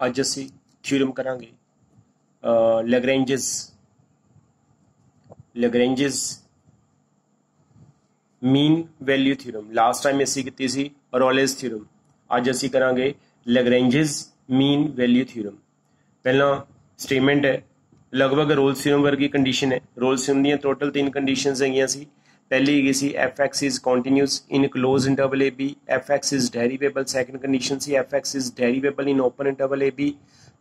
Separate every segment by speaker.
Speaker 1: अज असी थ्योरम करांगे Lagrange's mean value theorem. Last time असी की सी रोलेस थ्योरम, अज असी करांगे लैग्रेंजेस मीन वैल्यू थ्योरम। पहला स्टेटमेंट है लगभग रोल्स थ्योरम वर्गी कंडीशन है। रोल्स थ्योरम दी टोटल 3 कंडीशनस हैगियां सी। पहली हैगी सी f x is continuous in close interval a b, f x is derivable. Second condition सी f x is derivable in open interval a b.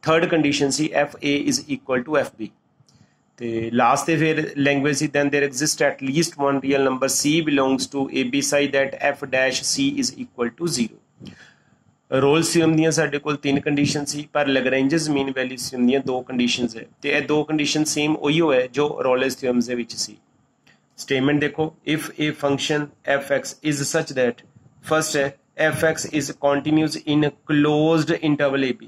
Speaker 1: Third condition सी F A is equal to F B. ਤੇ last ਤੇ ਫਿਰ language ਸੀ then there exists at least one real number c belongs to ab such that f dash c is equal to 0। Rolle's theorem ਦੀਆਂ ਸਾਡੇ ਕੋਲ 3 condition ਸੀ, ਪਰ ਲੈਗਰੈਂਜਸ ਮੀਨ value theorem ਦੀਆਂ 2 conditions ਹੈ ਤੇ ਇਹ 2 ਕੰਡੀਸ਼ਨ ਸੇਮ ਉਹੀ ਹੈ ਜੋ ਰੋਲਸ ਥਿਓਰਮ ਦੇ ਵਿੱਚ ਸੀ। ਸਟੇਟਮੈਂਟ ਦੇਖੋ, if a function fx is such that first है fx is continuous in closed interval ab,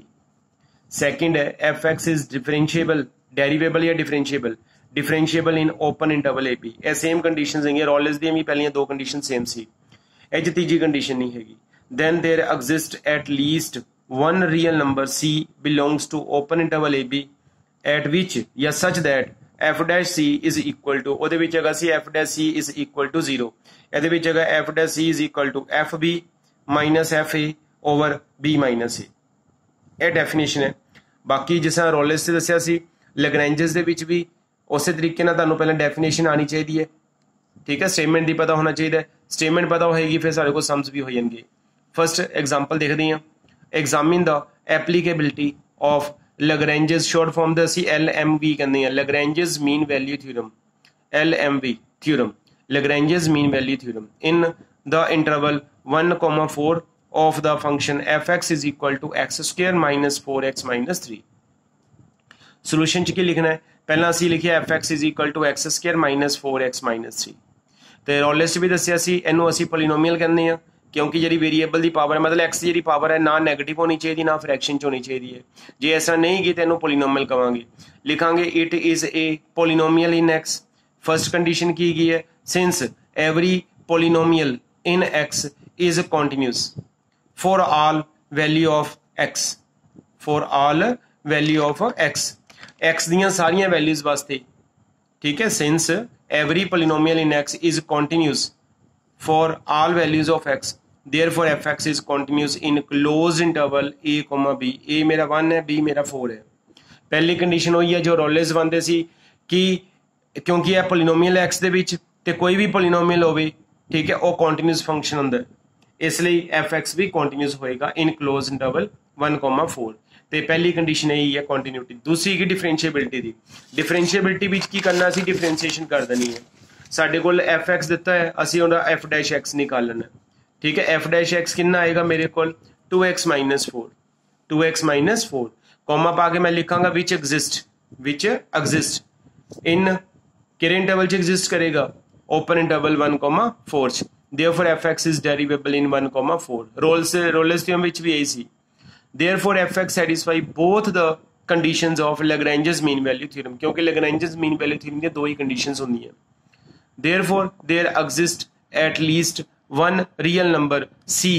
Speaker 1: second है fx is differentiable डेरीवेबल या differentiable in open interval a b. ये सेम कंडीशंस हैं, Rolle's दी भी पहलियां 2 कंडीशन सेम सी, एज तीजी कंडीशन नहीं हैगी। Then there exist at least one real number c belongs to open interval a b at which या such that f dash c is equal to ओदे विच हैगा सी f dash c is equal to 0, एदे विच हैगा f dash c is equal to f b minus f a over b minus a। ये definition है। बाकी जिस तरह रोलेस से दसिया सी लैग्रेंजेस दे विच भी उस तरीके ना तुहानूं पहले डेफिनेशन आनी चाहिए है, ठीक है। स्टेटमेंट दी पता होना चाहिए, स्टेटमेंट पता होएगी फिर सारे को सम्स भी हो जाएंगे। फर्स्ट एग्जांपल देखते हैं, examine the applicability of Lagrange's, short form दा असीं LMV कहंदे हैं, Lagrange's mean value theorem, LMV theorem, Lagrange's mean value theorem in the interval 1,4 of the function fx is equal to x² minus 4x minus 3। Solution च की लिखना है, पहला असी लिखिया fx is equal to x² minus 4x minus 3। तो Rolle's भी दसिया सी इनू असी पोलीनोमीअल कहते हैं क्योंकि जी वेरीएबल की पावर है, मतलब x की जी पावर है ना नैगेटिव होनी चाहिए ना फ्रैक्शन च होनी चाहिए। जे ऐसा नहीं की तो इनू पोलीनोमीअल कहांगे, लिखांगे it is a polynomial in x। First condition की गई है, since every polynomial in x is continuous for all value of x, for all value of x, x दियां सारियां वैल्यूज वास्ते, ठीक है। Since every polynomial in x is continuous for all values of x, therefore fx is continuous in close interval a, b। a मेरा 1 है, b मेरा 4 है। पहली कंडीशन वही है जो रोलेस बनते सी कि क्योंकि यह पोलीनोमियल x दे विच ते कोई भी पोलीनोमियल होवे, ठीक है, वो कॉन्टीन्यूस फंक्शन हुंदा है, इसलिए fx भी कॉन्टीन्यूस होएगा इन क्लोज इंटरवल 1,4। तो पहली कंडीशन यही है कॉन्टीन्यूटी। दूसरी की डिफरेंशिएबिलिटी दी, डिफरेंशिएबिलिटी विच की करना सी डिफरेंशिएशन कर देनी है। साडे कोल एफ एक्स दिता है, असी उहदा एफ डैश एक्स निकालना, ठीक है। एफ डैश एक्स कितना आएगा मेरे कोल 2x minus 4, 2x minus 4, comma पा के मैं लिखांगा विच एग्जिस्ट इन किहड़े इंटरवल च एग्जिस्ट करेगा, ओपन इंटरवल 1,4 च, therefore f x is derivable in 1,4। Rolle's theorem विच भी यही सी। Therefore, fx satisfy both the conditions of Lagrange's mean value theorem, क्योंकि Lagrange's mean value theorem दी 2 ही conditions होंगी हैं। Therefore, there exists at least one real number c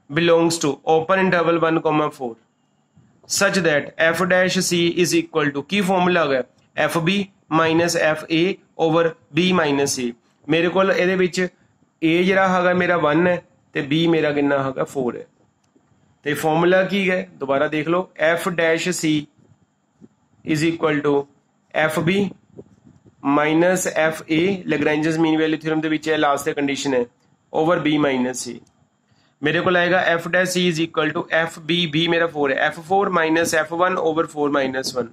Speaker 1: belongs to open interval 1,4 such that f dash c is equal to की formula है fb minus fa over b minus a। मेरे को ਇਹਦੇ ਵਿੱਚ a ਜਿਹੜਾ ਹੈਗਾ मेरा 1 है ਤੇ b मेरा कितना हैगा 4 है। तो फॉर्मूला की है दोबारा देख लो, f dash c is equal to F b minus f a, Lagrange's mean value theorem के विच लास्ट कंडीशन है, ओवर बी माइनस सी। मेरे को आएगा f dash c is equal to F b मेरा 4 है, f4 minus f1 over 4 minus 1।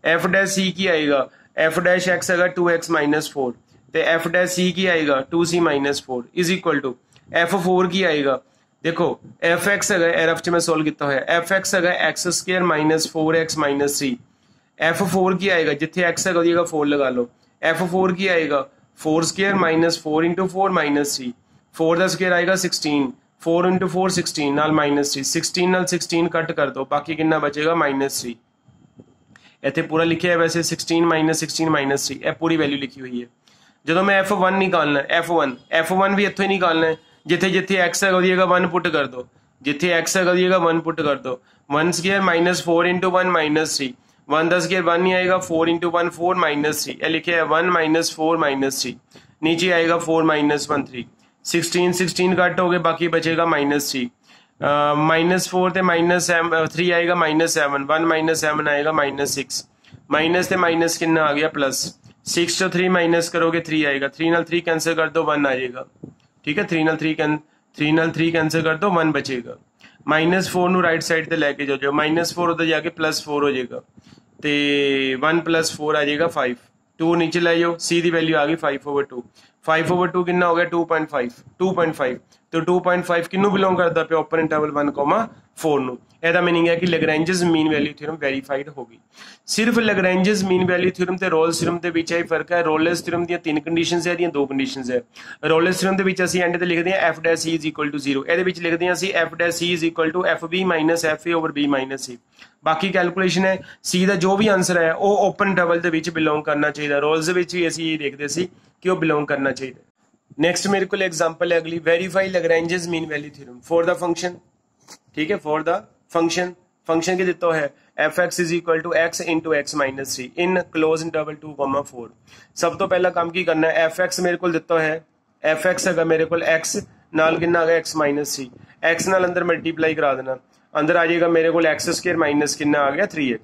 Speaker 1: F dash c की आएगा एफ डैश एक्स है 2x माइनस 4, तो एफ डैश सी की आएगा 2c minus 4 is equal to f4 की आएगा, देखो एफ एक्स है एफ च मैं सोल्व किया हुआ, एफ एक्स है x² minus 4x minus 3, f4 की आएगा जिथे x है 4 लगा लो, f4 की आएगा 4² माइनस 4 इंटू 4 माइनस 3, 4 का स्क्वायर आएगा 16, 4 इंटू 4 16 नाल माइनस 3, 16 नाल 16 कट कर दो, बाकी कितना बचेगा माइनस 3। इतने पूरा लिखा है वैसे 16 माइनस 3, यह पूरी वैल्यू लिखी हुई है। जो मैं f1 निकालना है, f1 भी इतों ही निकालना है, जिथे जिथे x है 1 पुट कर दो, जिथे x है करिएगा 1 पुट कर दो, 1 स्क्वायर माइनस 4 इंटू 1 माइनस 3, 1 का स्क्वायर 1 ही आएगा, 4 इंटू 1 4 माइनस 3, ये लिखे है 1 माइनस 4 माइनस 3, नीचे आएगा 4 माइनस 1 3, 16 कट हो गए, बाकी बचेगा माइनस 3, माइनस 4 थे माइनस 3 आएगा माइनस 7, 1 माइनस 7 आएगा माइनस 6, माइनस थे माइनस कितना आ गया प्लस, 6 तो 3 माइनस करोगे 3 आएगा, 3 नाल 3 कैंसिल कर दो 1 आ जाएगा, ठीक है, 3 नाल 3 कैंसिल कर दो 1 बचेगा, माइनस 4 ਨੂੰ राइट साइड ਤੇ ਲੈ ਕੇ ਜਾਓ, माइनस 4 उधर जाके प्लस 4 हो जाएगा, ਤੇ 1 प्लस 4 आ जाएगा 5, 2 नीचे ले जाओ, c ਦੀ वैल्यू आ गई 5/2, 5/2 कितना हो गया 2.5, तो 2.5 किन्नू बिलोंग करता पे ओपन इंटरवल 1,4 ਨੂੰ, ਇਹਦਾ ਮੀਨਿੰਗ ਹੈ ਕਿ ਲੈਗਰੈਂਜਸ ਮੀਨ ਵੈਲਿਊ ਥਿਊਰਮ ਵੈਰੀਫਾਈਡ ਹੋ ਗਈ। ਸਿਰਫ ਲੈਗਰੈਂਜਸ ਮੀਨ ਵੈਲਿਊ ਥਿਊਰਮ ਤੇ ਰੋਲਸ ਥਿਊਰਮ ਦੇ ਵਿੱਚ ਇਹ ਫਰਕ ਹੈ, ਰੋਲਸ ਥਿਊਰਮ ਦੀਆਂ 3 ਕੰਡੀਸ਼ਨਸ ਹੈ, ਇਹਦੀਆਂ 2 ਕੰਡੀਸ਼ਨਸ ਹੈ। ਰੋਲਸ ਥਿਊਰਮ ਦੇ ਵਿੱਚ ਅਸੀਂ ਐਂਡ ਤੇ ਲਿਖਦੇ ਹਾਂ f dash c is equal to 0, ਇਹਦੇ ਵਿੱਚ ਲਿਖਦੇ ਹਾਂ ਅਸੀਂ f dash c is equal to fb minus fa over b minus c, ਬਾਕੀ ਕੈਲਕੂਲੇਸ਼ਨ ਹੈ c ਦਾ ਜੋ ਵੀ ਆਨਸਰ ਹੈ ਉਹ ਓਪਨ ਇੰਟਰਵਲ ਦੇ ਵਿੱਚ ਬਿਲੋਂਗ ਕਰਨਾ ਚਾਹੀਦਾ, ਰੋਲਸ ਦੇ ਵਿੱਚ ਵੀ ਅਸੀਂ ਇਹ ਦੇਖਦੇ ਸੀ ਕਿ ਉਹ ਬਿਲੋਂਗ ਕਰਨਾ ਚਾਹੀਦਾ। नेक्स्ट मेरे को एग्जांपल है अगली, verify Lagrange's mean value theorem for the function, ठीक है, फॉर द फंक्शन के दिता है F x is equal to X into X minus 3 in close interval 2,4। सब तो पहला काम की करना है, एफ एक्स मेरे को दिता है, एफ एक्स है मेरे को एक्स नाल कितना आ गया एक्स माइनस 3, एक्स नाल अंदर मल्टीप्लाई करा देना, अंदर आ जाएगा मेरे को एक्स स्क्वायर माइनस कितना आ गया 3x,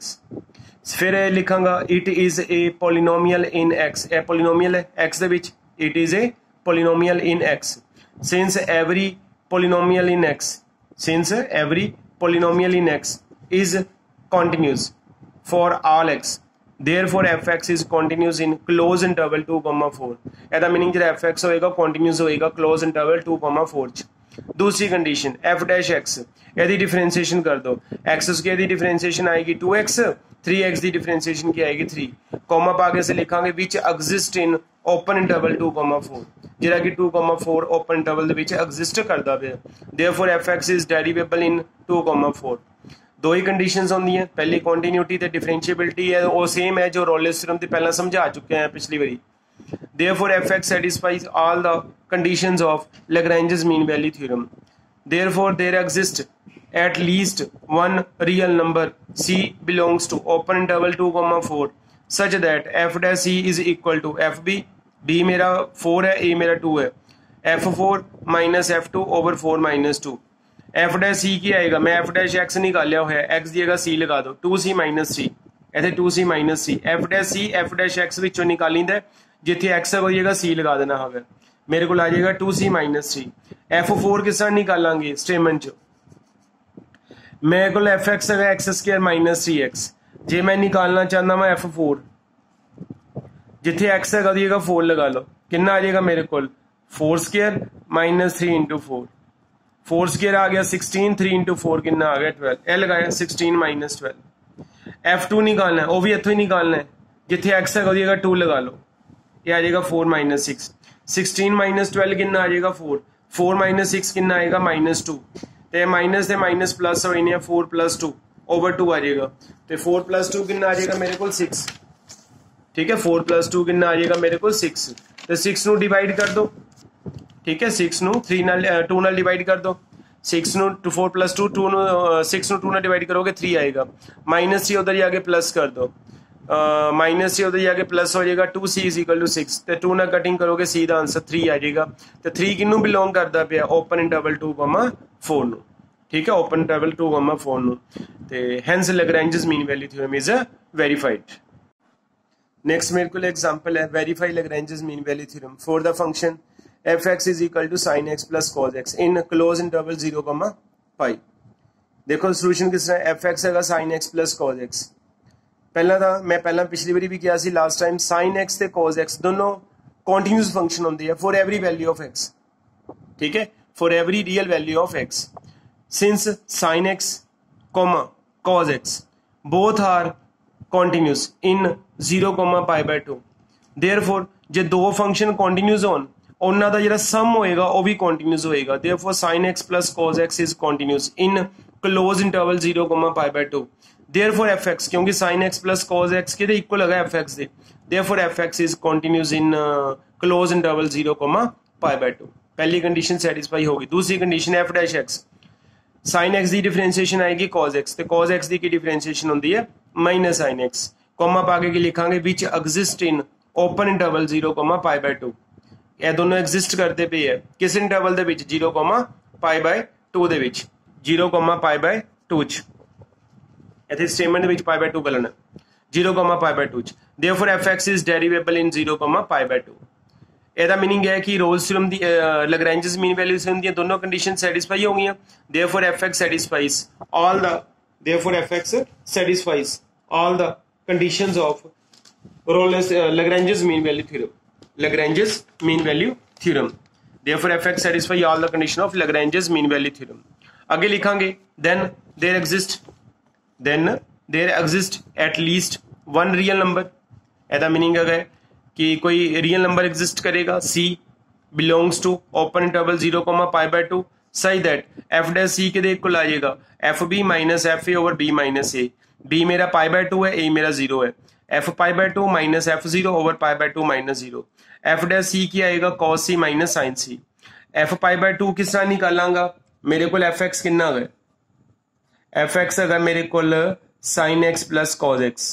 Speaker 1: फिर लिखांगा it is a polynomial in x, a polynomial है एक्स दे विच, it is a polynomial in x since every polynomial in x is continuous for all x, therefore fx is continuous in close interval 2,4। ਇਹਦਾ meaning ਜਿਹੜਾ fx ਹੋਏਗਾ continuous ਹੋਏਗਾ close interval 2,4 ਚ। दूसरी condition f dash x, ਇਹਦੀ differentiation कर दो, x square ਦੀ differentiation आएगी 2x, 3x ਦੀ डिफरेंशिएशन ਕੀ आएगी 3, कॉमा पा के से लिखांगे which exist in open interval 2,4, ਜਿਹੜਾ कि 2,4 ओपन इंटरवल ਦੇ ਵਿੱਚ ਐਗਜ਼ਿਸਟ ਕਰਦਾ ਪਿਆ, therefore fx is derivable in 2,4। दो ही कंडीशंस होंगी हैं, पहली कंटिन्यूटी ते डिफरेंशिएबिलिटी है वो सेम है जो रोलेस थ्योरम ते पहला समझा चुके हैं पिछली बारी, therefore fx satisfies all the conditions of Lagrange's mean value theorem, therefore there exists at least one real number c belongs to open interval 2,4 such that f dash c is equal to fb, b मेरा 4 है, a मेरा 2 है, f4 minus f2 over 4 minus 2, f dash c की आएगा, मैं f dash x निकालिया हुआ है, x दी जगह c लगा दो, 2c माइनस c, इतने 2c minus c, f dash x विचों निकालींदा, जिथे x है वही जगह c लगा देना है, मेरे को आ जाएगा 2c माइनस c, f4 किस तरह निकालांगे स्टेटमेंट चो, मेरे को fx है x स्क्वायर माइनस 3x, जे मैं निकालना चाहता मैं f4, जिथे x है कभी 4 लगा लो, कितना आ जाएगा मेरे को 4 स्क्वायर माइनस 3 इंटू 4, 4 स्क्वायर आ गया 16, 3 इंटू 4 कितना आ गया 12, ए लगाया 16 माइनस 12, f2 निकालना है वो भी इतों ही निकालना है, जिथे x है कभी 2 लगा लो, ये आ जाएगा 4 माइनस 6, 16 माइनस 12 कितना आ जाएगा 4, 4 माइनस 6 कितना आएगा माइनस 2, तो माइनस प्लस हो 4 प्लस 2 ओवर 2 आ जाएगा, तो 4 प्लस 2 कितना आ जाएगा मेरे को 6, ठीक है, 4 प्लस 2 कितना आ जाएगा मेरे को 6, तो 6 ਨੂੰ डिवाइड कर दो, ठीक है, 6 ਨੂੰ 3 ਨਾਲ 2 ਨਾਲ डिवाइड कर दो, 6 ਨੂੰ 4 प्लस 2 2 ਨੂੰ 6 ਨੂੰ 2 ਨਾਲ डिवाइड करोगे 3 आएगा, माइनस सी उधर जाके प्लस कर दो, माइनस सी उधर जाके प्लस हो जाएगा, 2c इज इक्वल टू 6, तो 2 ਨਾਲ कटिंग करोगे सी ਦਾ आंसर 3 आ जाएगा, तो 3 ਕਿਨੂੰ ਬਿਲੋਂਗ ਕਰਦਾ ਪਿਆ ओपन इंटरवल 2,4 ਨੂੰ, ठीक है, ओपन इंटरवल 2,4 ਨੂੰ, ਤੇ hence Lagrange's mean value theorem is verified। Next मेरे को एग्जांपल है, verify Lagrange's mean value theorem for the function fx is equal to sin x plus cos x in close interval 0,π। देखो solution किस तरह, fx हैगा sin x plus cos x, पहला था मैं पहला पिछली बारी भी किया सी लास्ट टाइम, sin x ते cos x दोनों कंटीन्यूअस फंक्शन होंदी है for every value of x, ठीक है, for every real value of x, since sin x, cos x both are continuous in 0,π/2, therefore ਜੇ ਦੋ ਫੰਕਸ਼ਨ ਕੰਟੀਨਿਊਸ ਹੋਣ ਉਹਨਾਂ ਦਾ ਜਿਹੜਾ ਸਮ ਹੋਏਗਾ ਉਹ ਵੀ ਕੰਟੀਨਿਊਸ ਹੋਏਗਾ, therefore sin x plus cos x is continuous in close interval 0,π/2, therefore fx, क्योंकि sin x plus cos x ਕਿਹਦੇ ਇਕੁਅਲ ਹੈਗਾ fx ਦੇ, therefore fx is continuous in close interval 0,π/2। पहली कंडीशन सेटिस्फाई होगी। दूसरी condition f dash x, sin x की differentiation आएगी cos x, तो cos x की डिफरेंशिएशन होती है माइनस sin x, कॉमा पा के लिखांगे विच एग्जिस्ट इन ओपन इंटरवल 0,π/2, ਇਹ ਦੋਨੋਂ ਐਗਜ਼ਿਸਟ ਕਰਦੇ ਪਏ ਹੈ ਕਿਸ ਇੰਟਰਵਲ ਦੇ ਵਿੱਚ 0,π/2 ਦੇ ਵਿੱਚ 0,π/2 ਚ ਇੱਥੇ ਸਟੇਟਮੈਂਟ ਦੇ ਵਿੱਚ π/2 ਬਲਣਾ 0,π/2 ਚ देयरफॉर fx इज डेरिवेबल इन 0,π/2। ਇਹਦਾ ਮੀਨਿੰਗ ਹੈ ਕਿ ਰੋਲਸ ਥਿਊਰਮ ਦੀ ਲੈਗਰੈਂਜਸ ਮੀਨ ਵੈਲਿਊ ਥਿਊਰਮ ਦੀਆਂ ਦੋਨੋਂ ਕੰਡੀਸ਼ਨ ਸੈਟੀਸਫਾਈ ਹੋ ਗਈਆਂ। Therefore fx satisfies all the therefore fx satisfies all the conditions of Rolle's Lagrange's mean value theorem, Lagrange's mean value theorem, therefore fx satisfy all the condition of Lagrange's mean value theorem। आगे लिखांगे then there exist at least one real number, ऐसा meaning है कि कोई real number exist करेगा c belongs to open interval 0,π/2 such that f dash c के देख को ला जाएगा fb minus fa over b minus a, b मेरा π/2 है, a मेरा 0 है, f π/2 minus f0 over π/2 minus 0, f dash c की आएगा cos c minus sin c, f π/2 किस तरह निकालांगा, मेरे को fx कितना है, fx है मेरे को sin x plus cos x,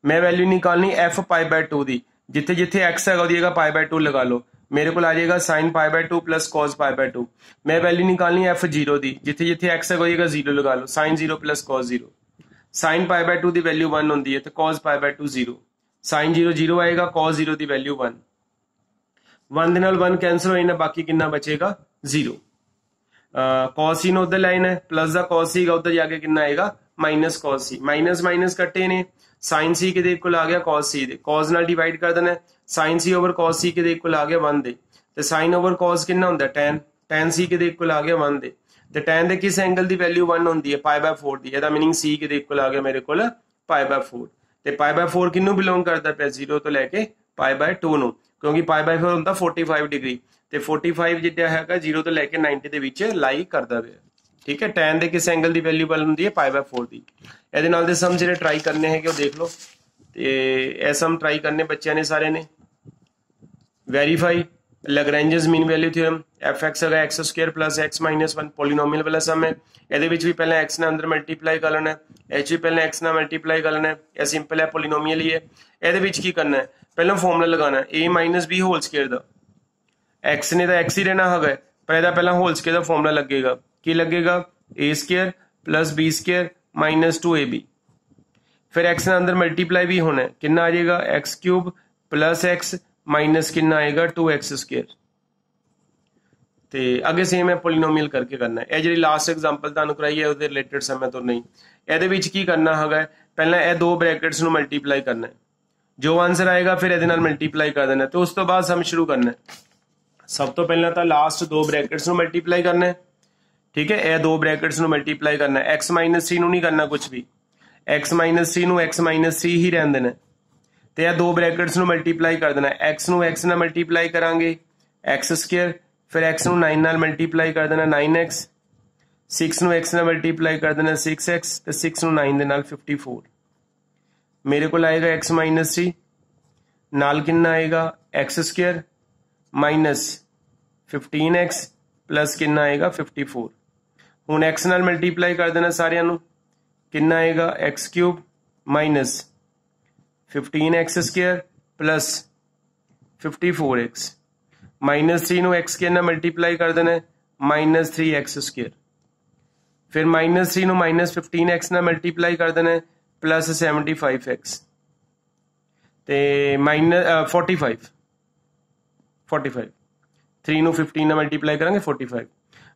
Speaker 1: मैं वैल्यू निकालनी f π/2 दी, जिथे जिथे x है π/2 लगा लो, मेरे को आ जाएगा sin π/2 प्लस cos π/2, मैं वैल्यू निकालनी f0 दी, जिथे जिथे x है 0 लगा लो, sin 0 प्लस cos 0, sin π/2 की वैल्यू 1 होती है तो cos π/2 0, sin 0 0 आएगा, cos 0 की वैल्यू 1, 1 ਦੇ ਨਾਲ 1 कैंसिल हो जाना, बाकी कितना बचेगा 0, cos c उधर लाइन है प्लस का cos c उधर जाके कितना आएगा minus cos c, minus minus कट्टे ने, sin c के देख को आ गया cos c दे, cos नाल डिवाइड कर देना, sin c over cos c के देख को आ गया 1 दे, तो sin ओवर cos कितना होता है tan, tan c के देख को आ गया 1 दे, तो tan दे किस एंगल की वैल्यू 1 होती है π/4 की, ਇਹਦਾ मीनिंग c के देख को आ गया मेरे को π/4, ਤੇ π/4 ਕਿਹਨੂੰ ਬਿਲੋਂਗ ਕਰਦਾ ਪਿਆ 0 ਤੋਂ ਲੈ ਕੇ π/2 ਨੂੰ, ਕਿਉਂਕਿ π/4 ਹੁੰਦਾ 45 ਡਿਗਰੀ, ਤੇ 45 ਜਿਹੜਾ ਹੈਗਾ 0 ਤੋਂ ਲੈ ਕੇ 90 ਦੇ ਵਿੱਚ ਲਾਈ ਕਰਦਾ ਪਿਆ, ਠੀਕ ਹੈ। tan ਦੇ ਕਿਸ ਐਂਗਲ ਦੀ ਵੈਲਿਊ ਬਲ ਹੁੰਦੀ ਹੈ π/4 ਦੀ। ਇਹਦੇ ਨਾਲ ਦੇ ਸਮ ਜਿਹੜੇ ਟਰਾਈ ਕਰਨੇ ਹੈਗੇ ਉਹ ਦੇਖ ਲਓ, ਤੇ ਇਹ ਸਮ ਟਰਾਈ ਕਰਨੇ ਬੱਚਿਆਂ ਨੇ ਸਾਰੇ ਨੇ। Verify Lagrange's mean value theorem, fx है x square plus x minus 1 polynomial वाला सम है, ਇਹਦੇ ਵਿੱਚ ਵੀ ਪਹਿਲਾਂ x ਨਾਲ ਅੰਦਰ ਮਲਟੀਪਲਾਈ ਕਰ ਲੈਣਾ, ਇਹ ਚ ਵੀ ਪਹਿਲਾਂ x ਨਾਲ ਮਲਟੀਪਲਾਈ ਕਰ ਲੈਣਾ, ਇਹ ਸਿੰਪਲ ਹੈ ਪੋਲੀਨੋਮੀਅਲ ਹੀ ਹੈ। ਇਹਦੇ ਵਿੱਚ ਕੀ ਕਰਨਾ ਹੈ, ਪਹਿਲਾਂ ਫਾਰਮੂਲਾ ਲਗਾਉਣਾ a - b whole square the, x ਨੇ ਤਾਂ x ਹੀ ਰਹਿਣਾ ਹੈਗਾ, ਪਰ ਇਹਦਾ ਪਹਿਲਾਂ ਹੋਲ ਸਕੁਅਰ ਦਾ ਫਾਰਮੂਲਾ ਲੱਗੇਗਾ, ਕੀ ਲੱਗੇਗਾ a square plus b square minus 2ab, फिर x ਨਾਲ ਅੰਦਰ ਮਲਟੀਪਲਾਈ ਵੀ ਹੋਣਾ ਹੈ, ਕਿੰਨਾ ਆ ਜਾਏਗਾ x³ प्लस x माइनस कितना आएगा 2x स्क्वायर, ਤੇ ਅੱਗੇ ਸੇਮ ਹੈ ਪੋਲੀਨੋਮੀਅਲ ਕਰਕੇ ਕਰਨਾ ਹੈ। ਇਹ ਜਿਹੜੀ ਲਾਸਟ ਐਗਜ਼ਾਮਪਲ ਤੁਹਾਨੂੰ ਕਰਾਈ ਹੈ ਉਹਦੇ ਰਿਲੇਟਡ ਸਮ ਹੈ ਤੋਂ ਨਹੀਂ। ਇਹਦੇ ਵਿੱਚ ਕੀ ਕਰਨਾ ਹੈਗਾ, ਪਹਿਲਾਂ ਇਹ ਦੋ ਬ੍ਰੈਕਟਸ ਨੂੰ ਮਲਟੀਪਲਾਈ ਕਰਨਾ ਹੈ, ਜੋ ਆਨਸਰ ਆਏਗਾ ਫਿਰ ਇਹਦੇ ਨਾਲ ਮਲਟੀਪਲਾਈ ਕਰ ਦੇਣਾ, ਤੇ ਉਸ ਤੋਂ ਬਾਅਦ ਸਮ ਸ਼ੁਰੂ ਕਰਨਾ ਹੈ। ਸਭ ਤੋਂ ਪਹਿਲਾਂ ਤਾਂ ਲਾਸਟ ਦੋ ਬ੍ਰੈਕਟਸ ਨੂੰ ਮਲਟੀਪਲਾਈ ਕਰਨਾ ਹੈ, ਠੀਕ ਹੈ, ਇਹ ਦੋ ਬ੍ਰੈਕਟਸ ਨੂੰ ਮਲਟੀਪਲਾਈ ਕਰਨਾ ਹੈ, x - 3 ਨੂੰ ਨਹੀਂ ਕਰਨਾ ਕੁਝ ਵੀ, x - 3 ਨੂੰ x - 3 ही रहन देना, तो यह दो ब्रैकेट्स ਨੂੰ मल्टीप्लाई कर देना, x ਨੂੰ x ਨਾਲ मल्टीप्लाई करांगे x स्क्वायर, फिर x ਨੂੰ 9 ਨਾਲ मल्टीप्लाई कर देना 9x, 6 ਨੂੰ x ਨਾਲ मल्टीप्लाई कर देना 6x, तो 6 ਨੂੰ 9 ਦੇ ਨਾਲ 54, मेरे को आएगा x - 3 नाल कितना आएगा x square minus 15x plus कितना आएगा 54, हुण x ਨਾਲ मल्टीप्लाई कर देना सारिਆਂ ਨੂੰ, कितना आएगा x³ minus 15x square plus 54x, minus 3 ਨੂੰ x के ना मल्टीप्लाई कर देना है माइनस 3x स्क्वायर, फिर माइनस 3 ਨੂੰ माइनस 15x ना मल्टीप्लाई कर देना है प्लस 75x, ਤੇ माइनस 45 3 ਨੂੰ 15 ਨਾਲ ਮਲਟੀਪਲਾਈ ਕਰਾਂਗੇ 45,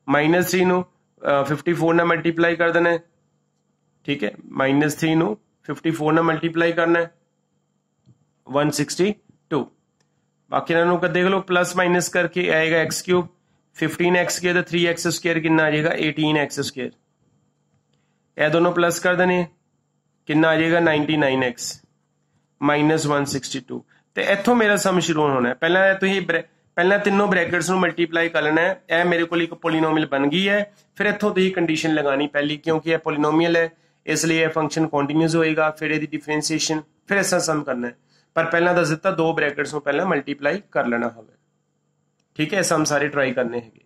Speaker 1: माइनस 3 ਨੂੰ 54 ਨਾਲ ਮਲਟੀਪਲਾਈ ਕਰ ਦੇਣਾ ਹੈ, ठीक है, माइनस 3 ਨੂੰ 54 ਨਾਲ ਮਲਟੀਪਲਾਈ ਕਰਨਾ ਹੈ 162, बाकी इन्हों को देख लो प्लस माइनस करके आएगा x³ 15x स्क्वायर, तो 3x स्क्वायर कितना आ जाएगा 18x स्क्वायर, यह दोनों प्लस कर देने कितना आ जाएगा 99x माइनस 162, तो इतों मेरा सम शुरू होना है। पहला तीनों ब्रैकेट्स ਨੂੰ मल्टीप्लाई कर लेना है, यह मेरे को एक पोलीनोमियल बन गई है, फिर इतों तुम कंडीशन लगानी पहली, क्योंकि यह पोलीनोमियल है इसलिए यह फंक्शन कॉन्टीन्यूस होएगा, फिर यदि डिफरेंशिएशन, फिर ऐसा सम करना है, पर पहला दस दिता दो ब्रैकेट्स ਨੂੰ पहला मल्टीप्लाई कर लेना होगा, ठीक है। सम सारे ट्राई करने हैं।